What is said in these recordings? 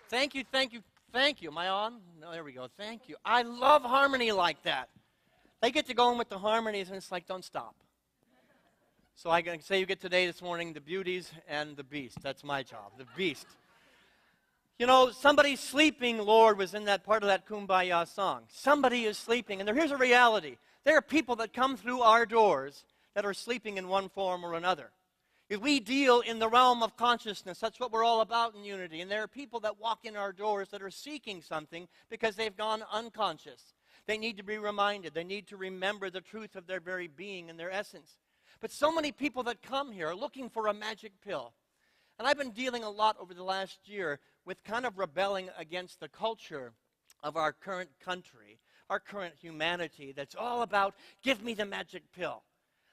Thank you, thank you, thank you. Am I on? No, there we go. Thank you. I love harmony like that. They get to go in with the harmonies, and it's like, don't stop. So I can say you get today, this morning, the beauties and the beast. That's my job, the beast. You know, somebody's sleeping, Lord, was in that part of that Kumbaya song. Somebody is sleeping. And here's a reality. There are people that come through our doors that are sleeping in one form or another. If we deal in the realm of consciousness, that's what we're all about in Unity. And there are people that walk in our doors that are seeking something because they've gone unconscious. They need to be reminded. They need to remember the truth of their very being and their essence. But so many people that come here are looking for a magic pill. And I've been dealing a lot over the last year with kind of rebelling against the culture of our current country, our current humanity that's all about, give me the magic pill.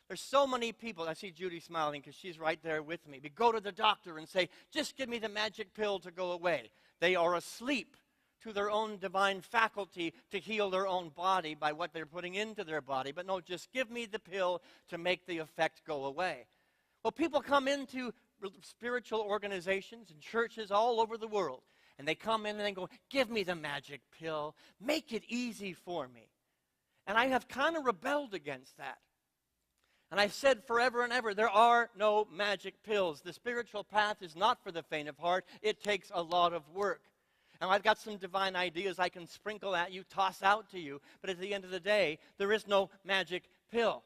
There's so many people, I see Judy smiling because she's right there with me. We go to the doctor and say, just give me the magic pill to go away. They are asleep to their own divine faculty to heal their own body by what they're putting into their body. But no, just give me the pill to make the effect go away. Well, people come into spiritual organizations and churches all over the world, and they come in and they go, give me the magic pill. Make it easy for me. And I have kind of rebelled against that. And I've said forever and ever, there are no magic pills. The spiritual path is not for the faint of heart. It takes a lot of work. And I've got some divine ideas I can sprinkle at you, toss out to you. But at the end of the day, there is no magic pill.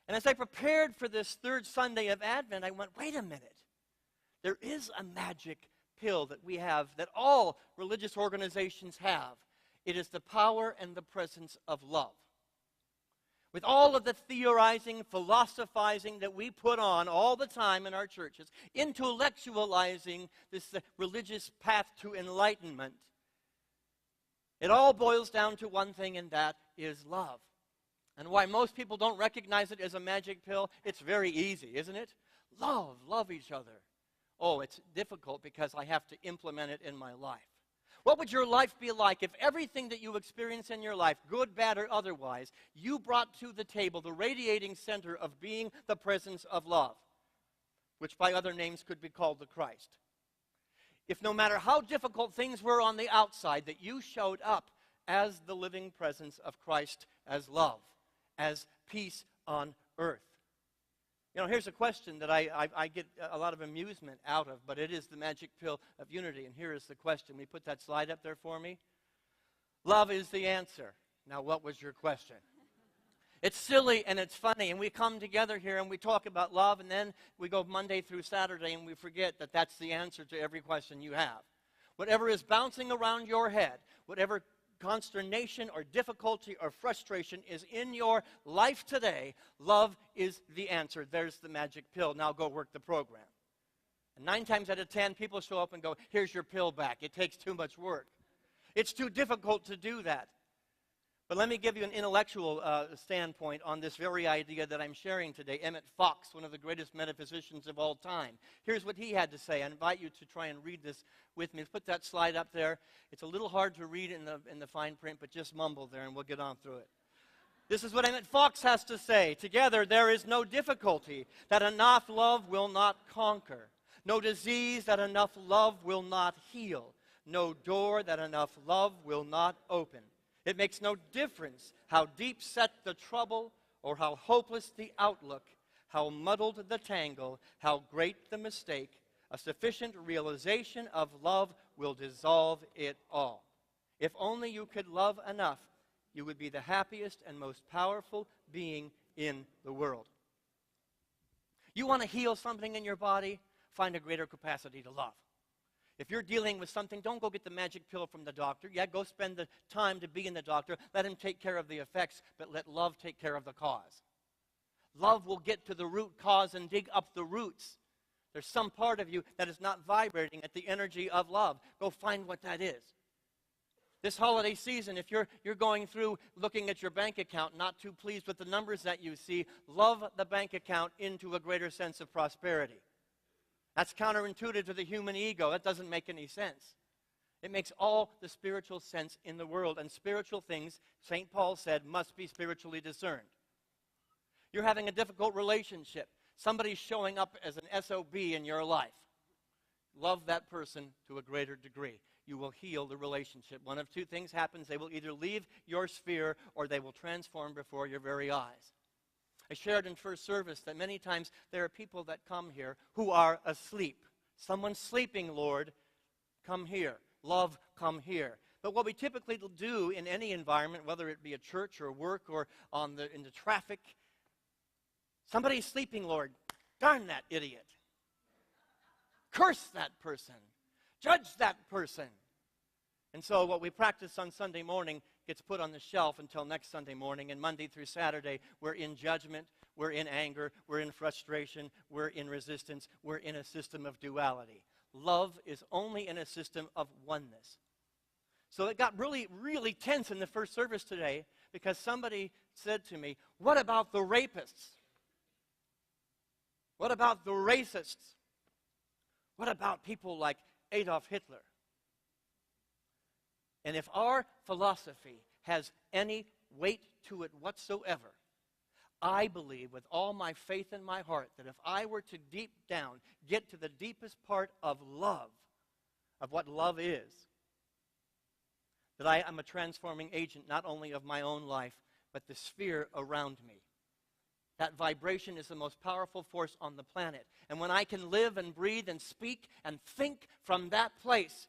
And as I prepared for this third Sunday of Advent, I went, wait a minute. There is a magic pill that we have, that all religious organizations have. It is the power and the presence of love. With all of the theorizing, philosophizing that we put on all the time in our churches, intellectualizing this religious path to enlightenment, it all boils down to one thing, and that is love. And why most people don't recognize it as a magic pill, it's very easy, isn't it? Love each other. Oh, it's difficult because I have to implement it in my life. What would your life be like if everything that you experience in your life, good, bad, or otherwise, you brought to the table the radiating center of being the presence of love, which by other names could be called the Christ? If no matter how difficult things were on the outside, that you showed up as the living presence of Christ, as love, as peace on earth. You know, here's a question that I get a lot of amusement out of, but it is the magic pill of unity. And here is the question. Will you put that slide up there for me? Love is the answer. Now, what was your question? It's silly and it's funny, and we come together here and we talk about love, and then we go Monday through Saturday and we forget that that's the answer to every question you have. Whatever is bouncing around your head, whatever consternation or difficulty or frustration is in your life today, love is the answer. There's the magic pill. Now go work the program. And 9 times out of 10, people show up and go, here's your pill back. It takes too much work. It's too difficult to do that. But let me give you an intellectual standpoint on this very idea that I'm sharing today. Emmett Fox, one of the greatest metaphysicians of all time. Here's what he had to say. I invite you to try and read this with me. Let's put that slide up there. It's a little hard to read in the fine print, but just mumble there and we'll get on through it. This is what Emmett Fox has to say. Together there is no difficulty that enough love will not conquer. No disease that enough love will not heal. No door that enough love will not open. It makes no difference how deep set the trouble or how hopeless the outlook, how muddled the tangle, how great the mistake. A sufficient realization of love will dissolve it all. If only you could love enough, you would be the happiest and most powerful being in the world. You want to heal something in your body? Find a greater capacity to love. If you're dealing with something, don't go get the magic pill from the doctor. Yeah, go spend the time to be in the doctor. Let him take care of the effects, but let love take care of the cause. Love will get to the root cause and dig up the roots. There's some part of you that is not vibrating at the energy of love. Go find what that is. This holiday season, if you're going through looking at your bank account, not too pleased with the numbers that you see, love the bank account into a greater sense of prosperity. That's counterintuitive to the human ego. That doesn't make any sense. It makes all the spiritual sense in the world. And spiritual things, St. Paul said, must be spiritually discerned. You're having a difficult relationship. Somebody's showing up as an SOB in your life. love that person to a greater degree. You will heal the relationship. One of two things happens. They will either leave your sphere or they will transform before your very eyes. I shared in first service that many times there are people that come here who are asleep. Someone's sleeping, Lord, come here. Love, come here. But what we typically do in any environment, whether it be a church or work or in the traffic, somebody's sleeping, Lord. Darn that idiot. Curse that person. Judge that person. And so what we practice on Sunday morning gets put on the shelf until next Sunday morning. And Monday through Saturday, we're in judgment, we're in anger, we're in frustration, we're in resistance, we're in a system of duality. Love is only in a system of oneness. So it got really, really tense in the first service today because somebody said to me, what about the rapists? What about the racists? What about people like Adolf Hitler? And if our philosophy has any weight to it whatsoever, I believe with all my faith in my heart that if I were to deep down get to the deepest part of love, of what love is, that I am a transforming agent not only of my own life, but the sphere around me. That vibration is the most powerful force on the planet. And when I can live and breathe and speak and think from that place,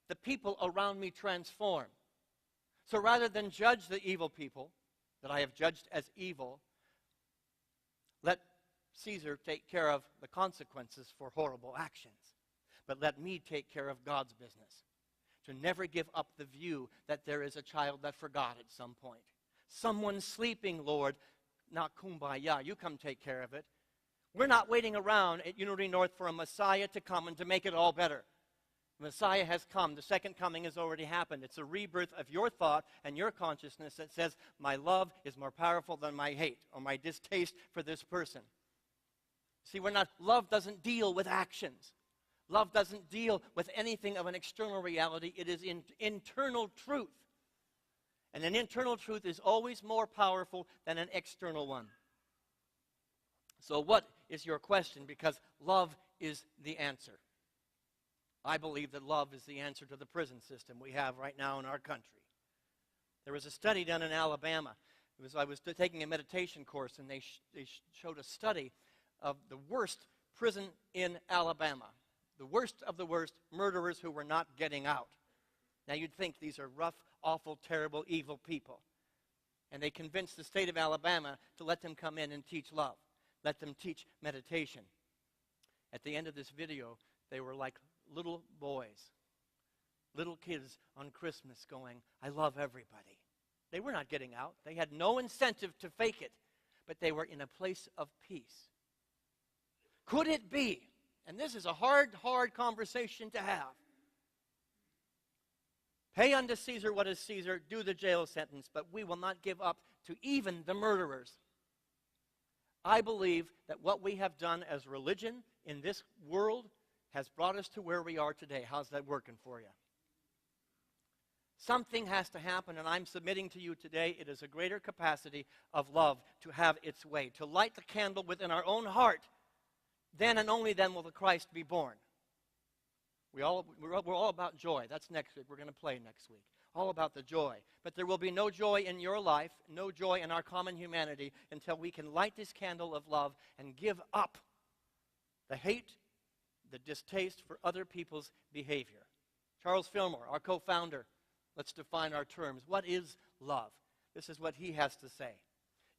the people around me transform. So rather than judge the evil people that I have judged as evil, let Caesar take care of the consequences for horrible actions. But let me take care of God's business. To never give up the view that there is a child that forgot at some point. Someone's sleeping, Lord. Not kumbaya. You come take care of it. We're not waiting around at Unity North for a Messiah to come and to make it all better. The Messiah has come. The second coming has already happened. It's a rebirth of your thought and your consciousness that says, my love is more powerful than my hate or my distaste for this person. See, love doesn't deal with actions. Love doesn't deal with anything of an external reality. It is internal truth. And an internal truth is always more powerful than an external one. So what is your question? Because love is the answer. I believe that love is the answer to the prison system we have right now in our country. There was a study done in Alabama. I was taking a meditation course, and they showed a study of the worst prison in Alabama. The worst of the worst murderers who were not getting out. Now you'd think these are rough, awful, terrible, evil people. And they convinced the state of Alabama to let them come in and teach love. Let them teach meditation. At the end of this video, they were like little boys, little kids on Christmas going, I love everybody. They were not getting out. They had no incentive to fake it, but they were in a place of peace. Could it be, and this is a hard conversation to have, pay unto Caesar what is Caesar, do the jail sentence, but we will not give up to even the murderers. I believe that what we have done as religion in this world has brought us to where we are today. How's that working for you? Something has to happen, and I'm submitting to you today, it is a greater capacity of love to have its way, to light the candle within our own heart. Then and only then will the Christ be born. We're all about joy. That's next week. We're going to play next week. All about the joy. But there will be no joy in your life, no joy in our common humanity until we can light this candle of love and give up the hate, the distaste for other people's behavior. Charles Fillmore, our co-founder, let's define our terms. What is love? This is what he has to say.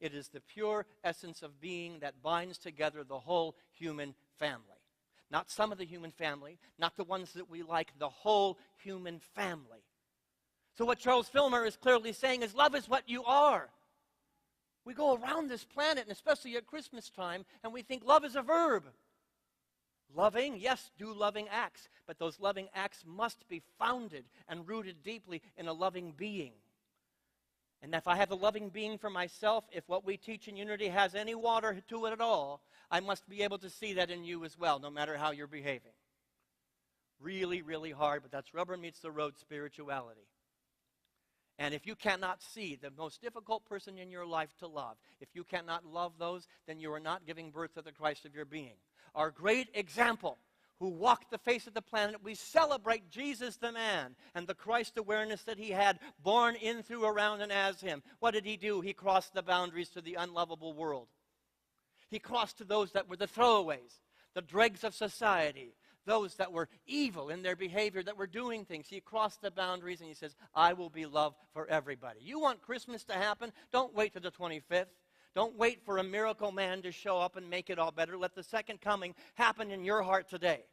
It is the pure essence of being that binds together the whole human family. Not some of the human family, not the ones that we like, the whole human family. So what Charles Fillmore is clearly saying is love is what you are. We go around this planet, and especially at Christmas time, and we think love is a verb. Loving, yes, do loving acts, but those loving acts must be founded and rooted deeply in a loving being. And if I have a loving being for myself, if what we teach in Unity has any water to it at all, I must be able to see that in you as well, no matter how you're behaving. Really, really hard, but that's rubber meets the road spirituality. And if you cannot see the most difficult person in your life to love, if you cannot love those, then you are not giving birth to the Christ of your being. Our great example, who walked the face of the planet, we celebrate Jesus the man and the Christ awareness that he had, born in, through, around, and as him. What did he do? He crossed the boundaries to the unlovable world. He crossed to those that were the throwaways, the dregs of society, those that were evil in their behavior, that were doing things. He crossed the boundaries and he says, I will be love for everybody. You want Christmas to happen? Don't wait till the 25th. Don't wait for a miracle man to show up and make it all better. Let the second coming happen in your heart today.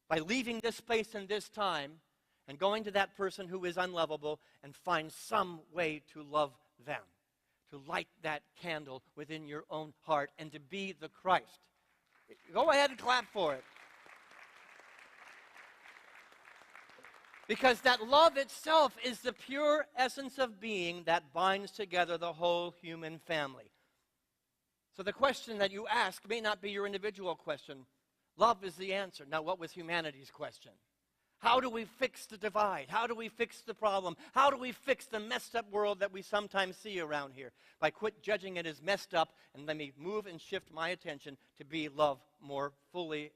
By leaving this space and this time and going to that person who is unlovable and find some way to love them, to light that candle within your own heart and to be the Christ. Go ahead and clap for it. Because that love itself is the pure essence of being that binds together the whole human family. So the question that you ask may not be your individual question. Love is the answer. Now, what was humanity's question? How do we fix the divide? How do we fix the problem? How do we fix the messed up world that we sometimes see around here? By quit judging it as messed up and let me move and shift my attention to be love more fully,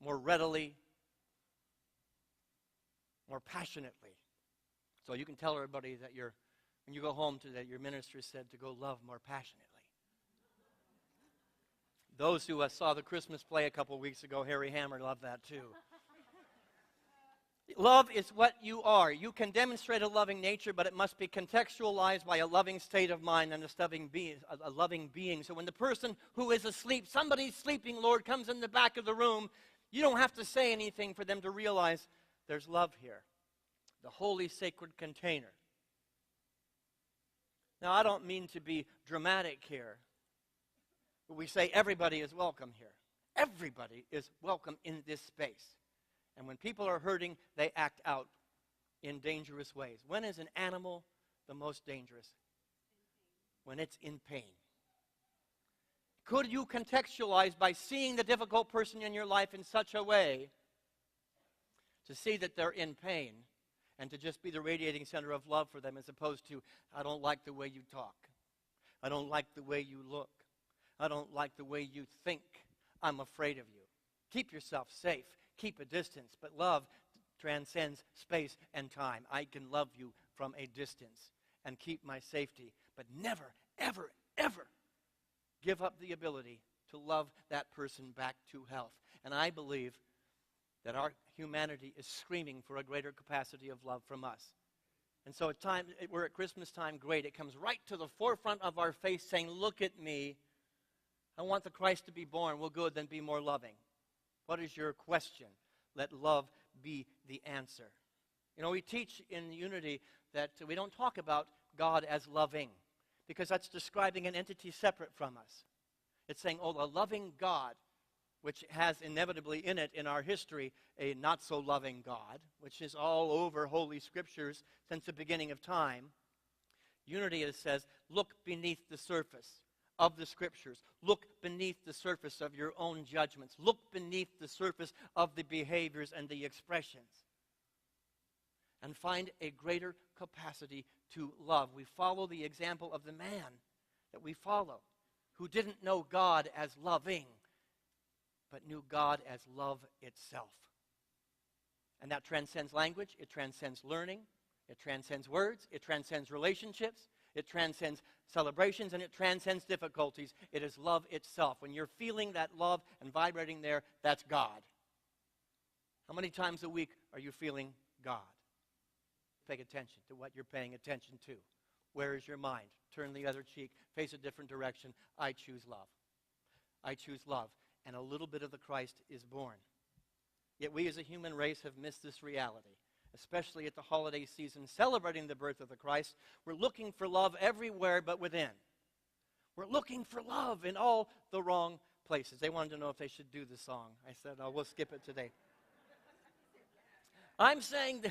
more readily, more passionately. So you can tell everybody that when you go home today, your minister said to go love more passionately. Those who saw the Christmas play a couple weeks ago, Harry Hammer, loved that too. Love is what you are. You can demonstrate a loving nature, but it must be contextualized by a loving state of mind and a loving being. So when the person who is asleep, somebody's sleeping, Lord, comes in the back of the room, you don't have to say anything for them to realize there's love here. The holy, sacred container. Now, I don't mean to be dramatic here, but we say everybody is welcome here. Everybody is welcome in this space. And when people are hurting, they act out in dangerous ways. When is an animal the most dangerous? When it's in pain. Could you contextualize by seeing the difficult person in your life in such a way to see that they're in pain and to just be the radiating center of love for them, as opposed to, I don't like the way you talk. I don't like the way you look. I don't like the way you think. I'm afraid of you. Keep yourself safe. Keep a distance. But love transcends space and time. I can love you from a distance and keep my safety, but never, ever, ever give up the ability to love that person back to health. And I believe that our humanity is screaming for a greater capacity of love from us. And so we're at Christmas time, great. It comes right to the forefront of our face saying, look at me. I want the Christ to be born. Well, good, then be more loving. What is your question? Let love be the answer. You know, we teach in Unity that we don't talk about God as loving, because that's describing an entity separate from us. It's saying, oh, a loving God, which has inevitably in it, in our history, a not-so-loving God, which is all over Holy Scriptures since the beginning of time. Unity, it says, look beneath the surface of the Scriptures. Look beneath the surface of your own judgments. Look beneath the surface of the behaviors and the expressions. And find a greater capacity to love. We follow the example of the man that we follow, who didn't know God as loving, but knew God as love itself. And that transcends language, it transcends learning, it transcends words, it transcends relationships, it transcends celebrations, and it transcends difficulties. It is love itself. When you're feeling that love and vibrating there, that's God. How many times a week are you feeling God? Pay attention to what you're paying attention to. Where is your mind? Turn the other cheek, face a different direction. I choose love. I choose love. And a little bit of the Christ is born. Yet we as a human race have missed this reality, especially at the holiday season, celebrating the birth of the Christ. We're looking for love everywhere but within. We're looking for love in all the wrong places. They wanted to know if they should do the song. I said, oh, we'll skip it today. I'm saying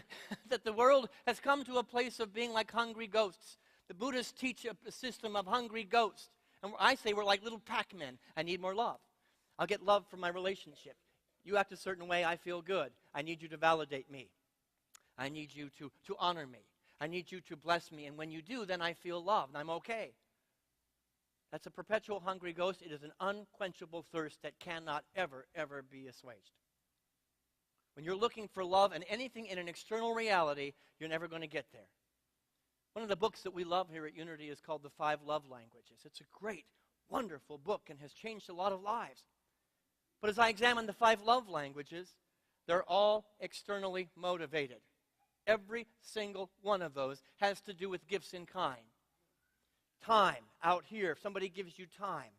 that the world has come to a place of being like hungry ghosts. The Buddhists teach a system of hungry ghosts. And I say we're like little Pac-Men. I need more love. I'll get love from my relationship. You act a certain way, I feel good. I need you to validate me. I need you to honor me. I need you to bless me. And when you do, then I feel loved. I'm okay. That's a perpetual hungry ghost. It is an unquenchable thirst that cannot ever, ever be assuaged. When you're looking for love and anything in an external reality, you're never going to get there. One of the books that we love here at Unity is called The 5 Love Languages. It's a great, wonderful book and has changed a lot of lives. But as I examine the 5 love languages, they're all externally motivated. Every single one of those has to do with gifts in kind. Time, out here, if somebody gives you time,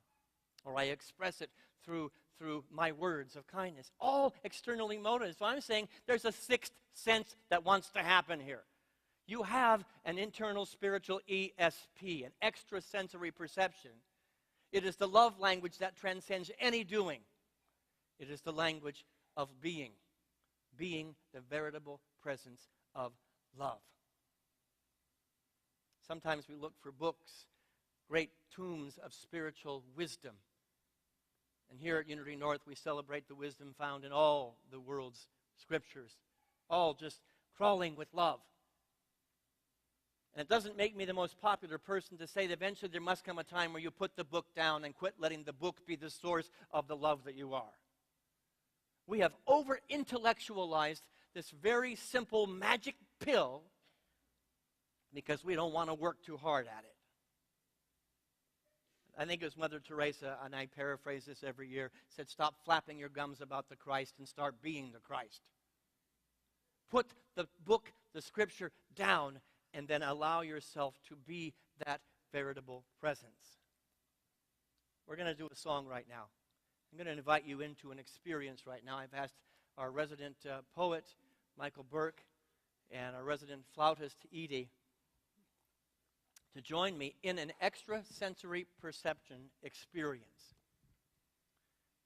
or I express it through my words of kindness, all externally motivated. So I'm saying there's a sixth sense that wants to happen here. You have an internal spiritual ESP, an extrasensory perception. It is the love language that transcends any doing. It is the language of being the veritable presence of love. Sometimes we look for books, great tombs of spiritual wisdom. And here at Unity North, we celebrate the wisdom found in all the world's scriptures, all just crawling with love. And it doesn't make me the most popular person to say that eventually there must come a time where you put the book down and quit letting the book be the source of the love that you are. We have over-intellectualized this very simple magic pill because we don't want to work too hard at it. I think it was Mother Teresa, and I paraphrase this every year, said, stop flapping your gums about the Christ and start being the Christ. Put the book, the scripture, down, and then allow yourself to be that veritable presence. We're going to do a song right now. I'm going to invite you into an experience right now. I've asked our resident poet, Michael Burke, and our resident flautist, Edie, to join me in an extrasensory perception experience.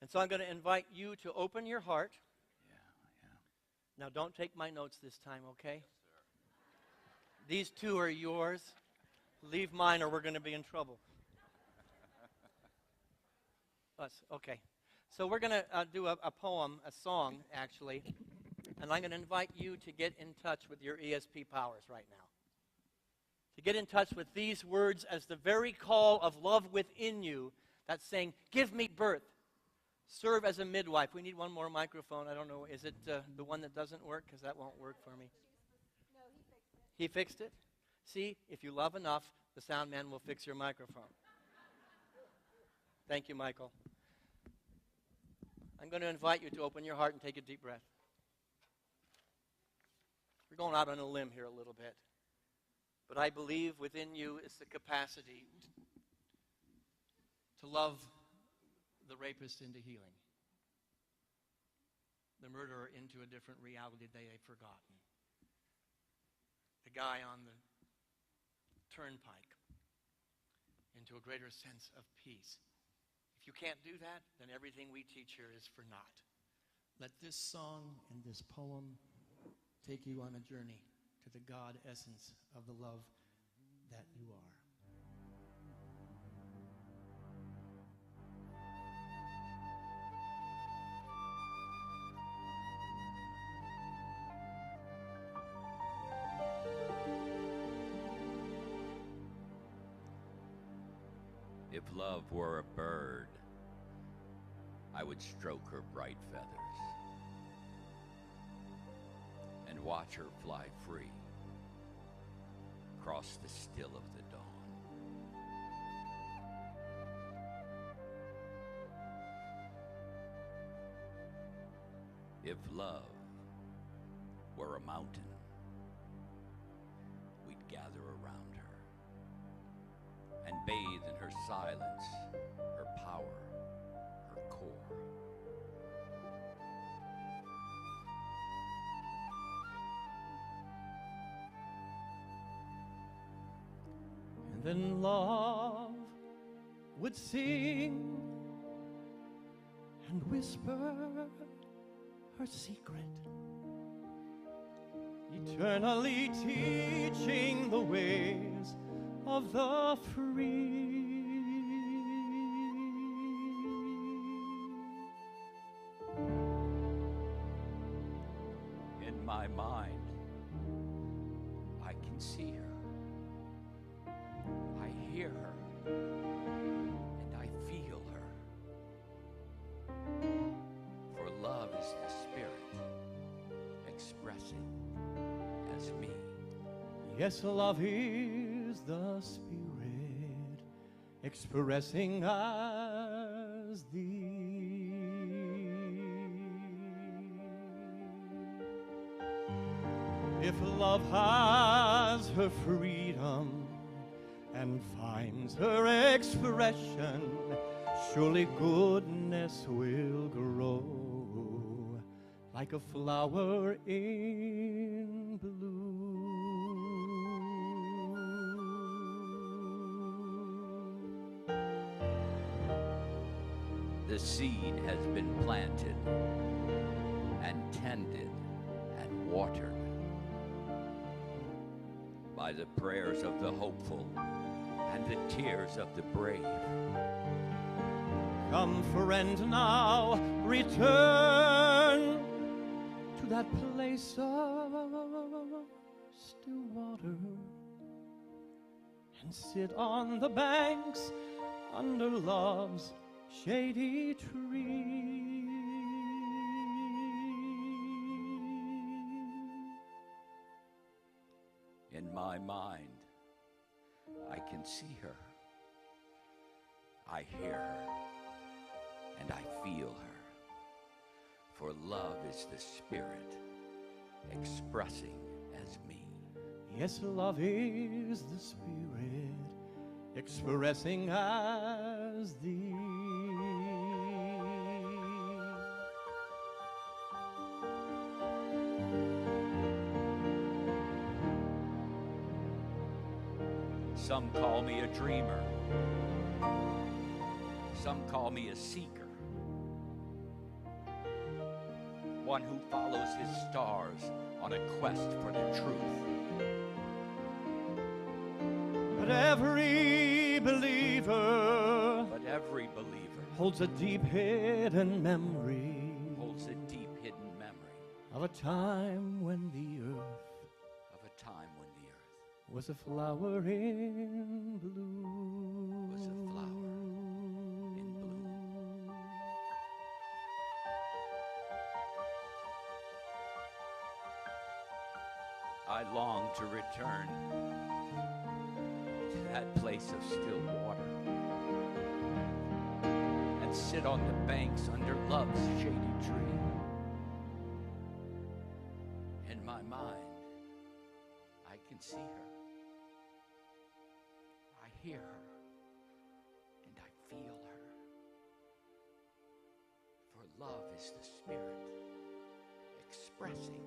And so I'm going to invite you to open your heart. Now don't take my notes this time, okay? These two are yours. Leave mine or we're going to be in trouble. Okay. So we're going to do a poem, a song, actually. And I'm going to invite you to get in touch with your ESP powers right now. To get in touch with these words as the very call of love within you that's saying, give me birth. Serve as a midwife. We need one more microphone. I don't know. Is it the one that doesn't work? Because that won't work for me. No, he fixed it. He fixed it? See, if you love enough, the sound man will fix your microphone. Thank you, Michael. I'm going to invite you to open your heart and take a deep breath. We're going out on a limb here a little bit. But I believe within you is the capacity to love the rapist into healing, the murderer into a different reality they had forgotten, the guy on the turnpike into a greater sense of peace. If you can't do that, then everything we teach here is for naught. Let this song and this poem take you on a journey to the God essence of the love that you are. If love were a bird, I would stroke her bright feathers and watch her fly free across the still of the dawn. If love were a mountain, we'd gather around her and bathe in her silence, her power, her core. And then love would sing and whisper her secret, eternally teaching the ways of the free. In my mind, I can see her. I hear her. as me. Yes, love is the Spirit expressing as thee. If love has her freedom and finds her expression, surely goodness will grow like a flower in bloom. The seed has been planted and tended and watered by the prayers of the hopeful and the tears of the brave. Come, friend, now return to that place of still water and sit on the banks under love's shady tree. In my mind, I can see her, I hear her, and I feel her. For love is the Spirit expressing as me. Yes, love is the Spirit expressing as thee. Some call me a dreamer. Some call me a seeker. One who follows his stars on a quest for the truth. But every believer holds a deep hidden memory of a time when the earth was a flower in bloom. I long to return to that place of still water and sit on the banks under love's shady tree. In my mind, I can see her. I hear her, and I feel her. For love is the Spirit expressing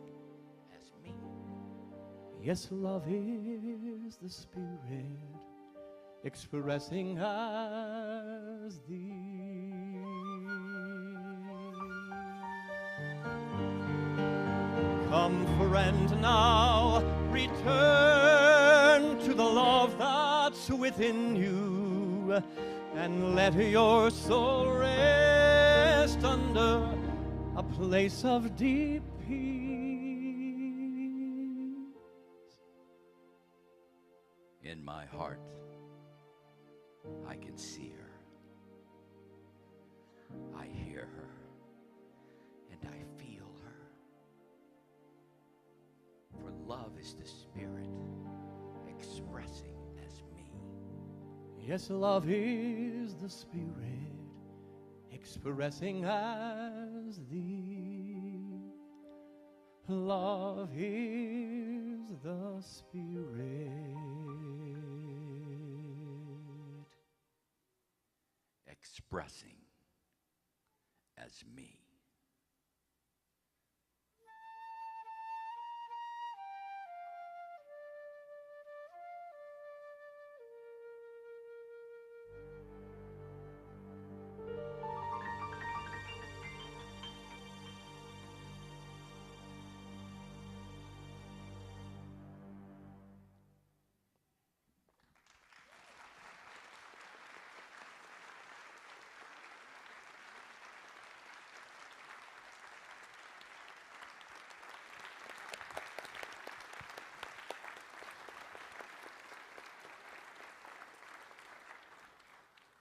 as me. Yes, love is the Spirit expressing as thee. Come, friend, now return to the love that's within you, and let your soul rest under a place of deep peace. In my heart, I can see her. I hear her, and I feel her. For love is the Spirit expressing as me. Yes, love is the Spirit expressing as thee. Love is the Spirit expressing as me.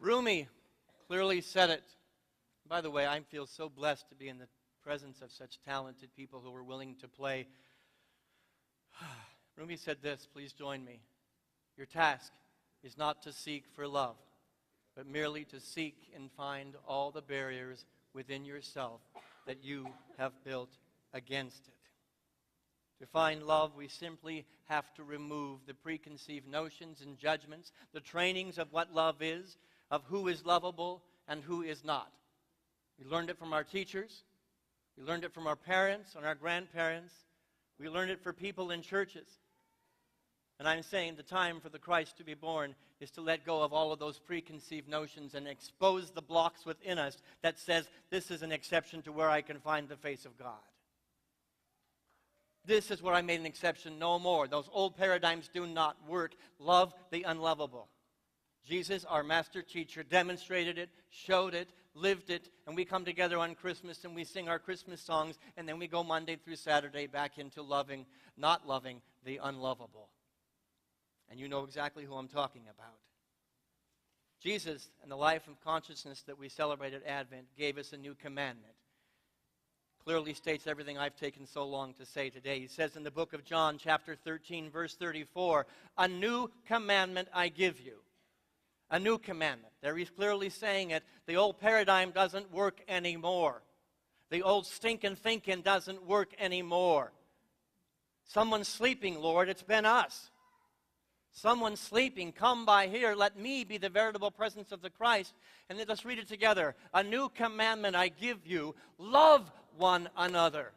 Rumi clearly said it. By the way, I feel so blessed to be in the presence of such talented people who are willing to play Rumi said this, please join me. Your task is not to seek for love, but merely to seek and find all the barriers within yourself that you have built against it. To find love, we simply have to remove the preconceived notions and judgments, the trainings of what love is, of who is lovable and who is not. We learned it from our teachers. We learned it from our parents and our grandparents. We learned it for people in churches. And I'm saying the time for the Christ to be born is to let go of all of those preconceived notions and expose the blocks within us that says this is an exception to where I can find the face of God. This is where I made an exception, no more. Those old paradigms do not work. Love the unlovable. Jesus, our master teacher, demonstrated it, showed it, lived it, and we come together on Christmas and we sing our Christmas songs, and then we go Monday through Saturday back into loving, not loving the unlovable. And you know exactly who I'm talking about. Jesus and the life of consciousness that we celebrate at Advent gave us a new commandment. Clearly states everything I've taken so long to say today. He says in the book of John, chapter 13, verse 34, "A new commandment I give you." A new commandment. There he's clearly saying it. The old paradigm doesn't work anymore. The old stinking thinking doesn't work anymore. Someone's sleeping, Lord. It's been us. Someone's sleeping. Come by here. Let me be the veritable presence of the Christ. And then let's read it together. A new commandment I give you. Love one another.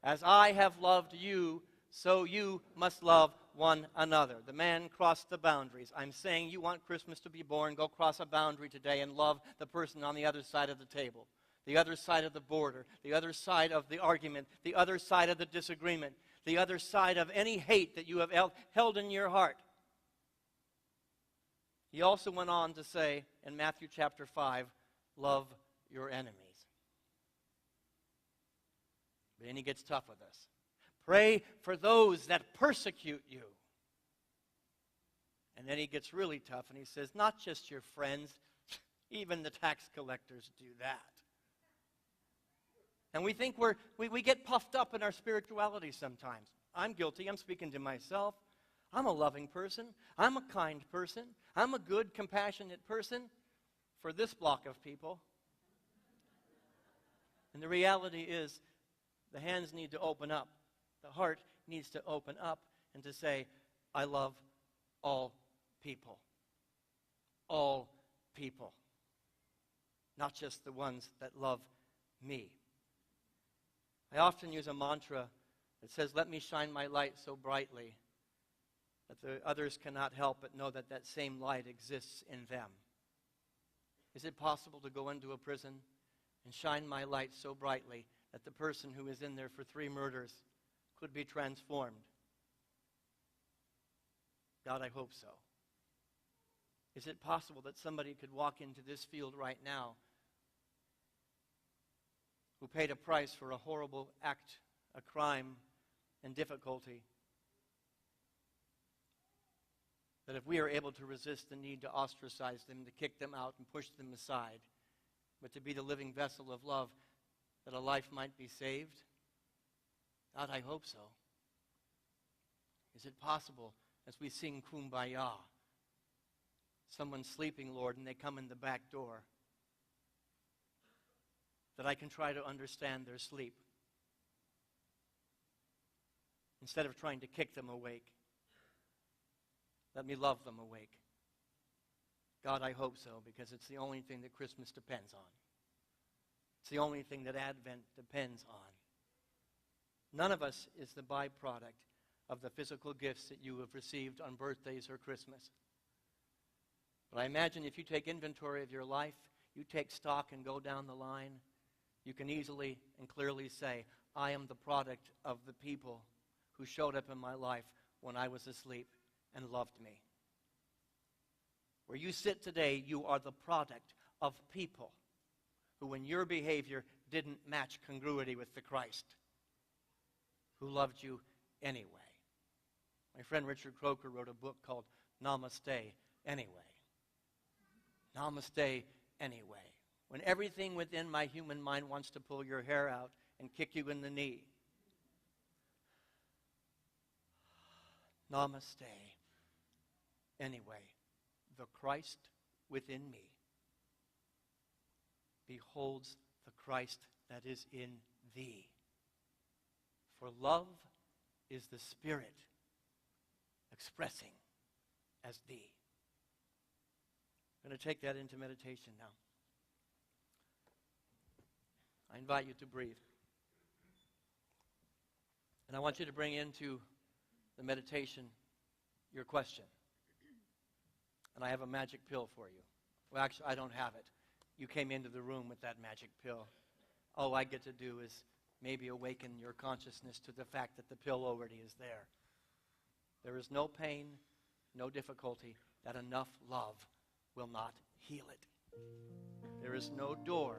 As I have loved you, so you must love one another. The man crossed the boundaries. I'm saying you want Christmas to be born, go cross a boundary today and love the person on the other side of the table, the other side of the border, the other side of the argument, the other side of the disagreement, the other side of any hate that you have held in your heart. He also went on to say in Matthew chapter 5, love your enemies. But then he gets tough with us. Pray for those that persecute you. And then he gets really tough and he says, not just your friends, even the tax collectors do that. And we think we get puffed up in our spirituality sometimes. I'm guilty. I'm speaking to myself. I'm a loving person. I'm a kind person. I'm a good, compassionate person for this block of people. And the reality is the hands need to open up. The heart needs to open up and to say, I love all people. All people. Not just the ones that love me. I often use a mantra that says, let me shine my light so brightly that the others cannot help but know that that same light exists in them. Is it possible to go into a prison and shine my light so brightly that the person who is in there for 3 murders could be transformed? God, I hope so. Is it possible that somebody could walk into this field right now who paid a price for a horrible act, a crime, and difficulty, that if we are able to resist the need to ostracize them, to kick them out and push them aside, but to be the living vessel of love, that a life might be saved? God, I hope so. Is it possible, as we sing Kumbaya, someone's sleeping, Lord, and they come in the back door, that I can try to understand their sleep instead of trying to kick them awake? Let me love them awake. God, I hope so, because it's the only thing that Christmas depends on. It's the only thing that Advent depends on. None of us is the byproduct of the physical gifts that you have received on birthdays or Christmas. But I imagine if you take inventory of your life, you take stock and go down the line, you can easily and clearly say, I am the product of the people who showed up in my life when I was asleep and loved me. Where you sit today, you are the product of people who in your behavior didn't match congruity with the Christ, who loved you anyway. My friend Richard Croker wrote a book called Namaste Anyway. Namaste anyway. When everything within my human mind wants to pull your hair out and kick you in the knee. Namaste. Anyway, the Christ within me beholds the Christ that is in thee. For love is the Spirit expressing as thee. I'm going to take that into meditation now. I invite you to breathe. And I want you to bring into the meditation your question. And I have a magic pill for you. Well, actually, I don't have it. You came into the room with that magic pill. All I get to do is maybe awaken your consciousness to the fact that the pill already is there. There is no pain, no difficulty that enough love will not heal it. There is no door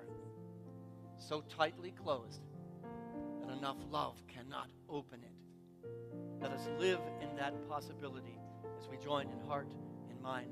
so tightly closed that enough love cannot open it. Let us live in that possibility as we join in heart, in mind,